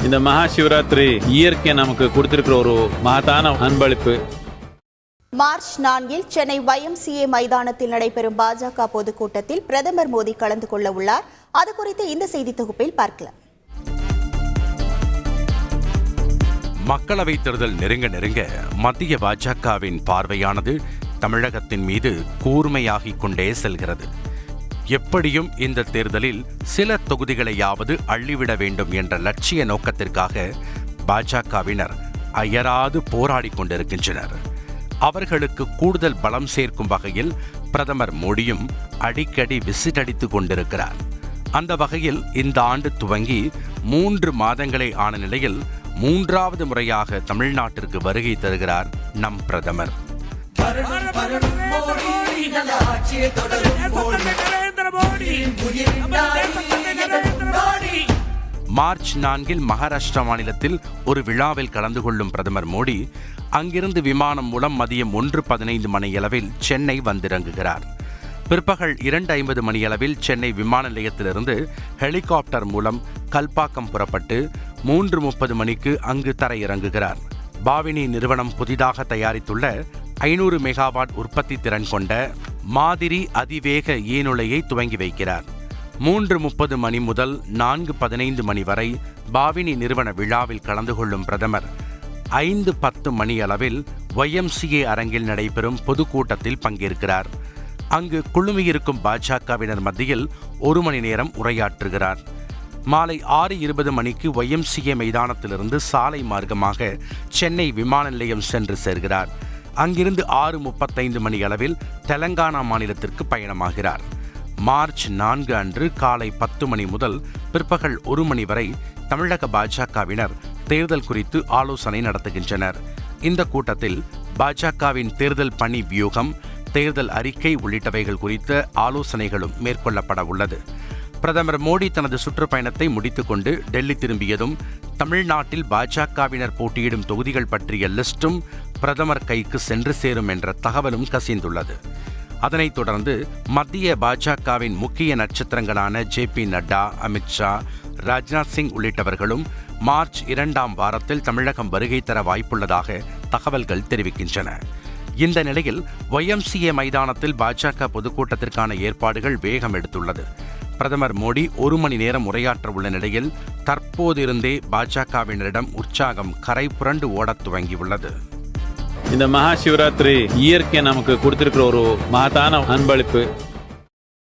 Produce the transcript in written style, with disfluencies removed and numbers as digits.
இந்த மகா சிவராத்திரி இயற்கை நமக்கு கொடுத்திருக்கிற ஒரு மகத்தான அன்பளிப்பு. மார்ச் 4 சென்னை YMCA மைதானத்தில் நடைபெறும் பாஜக பொதுக்கூட்டத்தில் பிரதமர் மோடி கலந்து கொள்ள உள்ளார். அது குறித்து இந்த செய்தி தொகுப்பில் பார்க்கலாம். மக்களவை தேர்தல் நெருங்க மத்திய பாஜகவின் பார்வையானது தமிழகத்தின் மீது கூர்மையாகிக் கொண்டே செல்கிறது. எப்படியும் இந்த தேர்தலில் சில தொகுதிகளையாவது அள்ளிவிட வேண்டும் என்ற லட்சிய நோக்கத்திற்காக பாஜகவினர் அயராது போராடிக் கொண்டிருக்கின்றனர். அவர்களுக்கு கூடுதல் பலம் சேர்க்கும் வகையில் பிரதமர் மோடியும் அடிக்கடி விசிட் அடித்துக் கொண்டிருக்கிறார். அந்த வகையில் இந்த ஆண்டு துவங்கி 3 மாதங்களே ஆன நிலையில் 3வது முறையாக தமிழ்நாட்டிற்கு வருகை தருகிறார் நம் பிரதமர். மார்ச் 4 மகாராஷ்டிரா மாநிலத்தில் ஒரு விழாவில் கலந்து கொள்ளும் பிரதமர் மோடி அங்கிருந்து விமானம் மூலம் மதியம் 1:15 மணியளவில் சென்னை வந்திறங்குகிறார். பிற்பகல் 2:50 மணியளவில் சென்னை விமான நிலையத்திலிருந்து ஹெலிகாப்டர் மூலம் கல்பாக்கம் புறப்பட்டு 3:30 மணிக்கு அங்கு தரையிறங்குகிறார். பாவினி நிறுவனம் புதிதாக தயாரித்துள்ள 500 மெகாவாட் உற்பத்தி திறன் கொண்ட மாதிரி அதிவேக ஈநுழையை துவங்கி வைக்கிறார். 3:30 மணி முதல் 4:15 மணி வரை பாவினி நிறுவன விழாவில் கலந்து கொள்ளும் பிரதமர் 5:10 மணி அளவில் YMCA அரங்கில் நடைபெறும் பொதுக்கூட்டத்தில் பங்கேற்கிறார். அங்கு குழுமியிருக்கும் பாஜகவினர் மத்தியில் 1 மணி நேரம் உரையாற்றுகிறார். மாலை 6:20 மணிக்கு YMCA மைதானத்திலிருந்து சாலை மார்க்கமாக சென்னை விமான நிலையம் சென்று சேர்கிறார். அங்கிருந்து 6:35 மணி அளவில் தெலங்கானா மாநிலத்திற்கு பயணமாகிறார். மார்ச் 4 அன்று காலை 10 மணி முதல் பிற்பகல் 1 மணி வரை தமிழக பாஜகவினர் தேர்தல் குறித்து ஆலோசனை நடத்துகின்றனர். இந்த கூட்டத்தில் பாஜகவின் தேர்தல் பணி வியூகம், தேர்தல் அறிக்கை உள்ளிட்டவைகள் குறித்த ஆலோசனைகளும் மேற்கொள்ளப்பட உள்ளது. பிரதமர் மோடி தனது சுற்றுப்பயணத்தை முடித்துக்கொண்டு டெல்லி திரும்பியதும் தமிழ்நாட்டில் பாஜகவினர் போட்டியிடும் தொகுதிகள் பற்றிய லிஸ்டும் பிரதமர் கைக்கு சென்று சேரும் என்ற தகவலும் கசிந்துள்ளது. அதனைத் தொடர்ந்து மத்திய பாஜகவின் முக்கிய நட்சத்திரங்களான JP நட்டா, அமித்ஷா, ராஜ்நாத் சிங் உள்ளிட்டவர்களும் மார்ச் 2ஆம் வாரத்தில் தமிழகம் வருகை தர வாய்ப்புள்ளதாக தகவல்கள் தெரிவிக்கின்றன. இந்த நிலையில் YMCA மைதானத்தில் பாஜக பொதுக்கூட்டத்திற்கான ஏற்பாடுகள் வேகம் எடுத்துள்ளது. பிரதமர் மோடி 1 மணி நேரம் உரையாற்ற உள்ள நிலையில் தற்போதிருந்தே பாஜகவினரிடம் உற்சாகம் கரை புரண்டு ஓடத் துவங்கியுள்ளது. இந்த மகா சிவராத்திரி இயற்கை நமக்கு கொடுத்திருக்கிற ஒரு மகத்தான அன்பளிப்பு.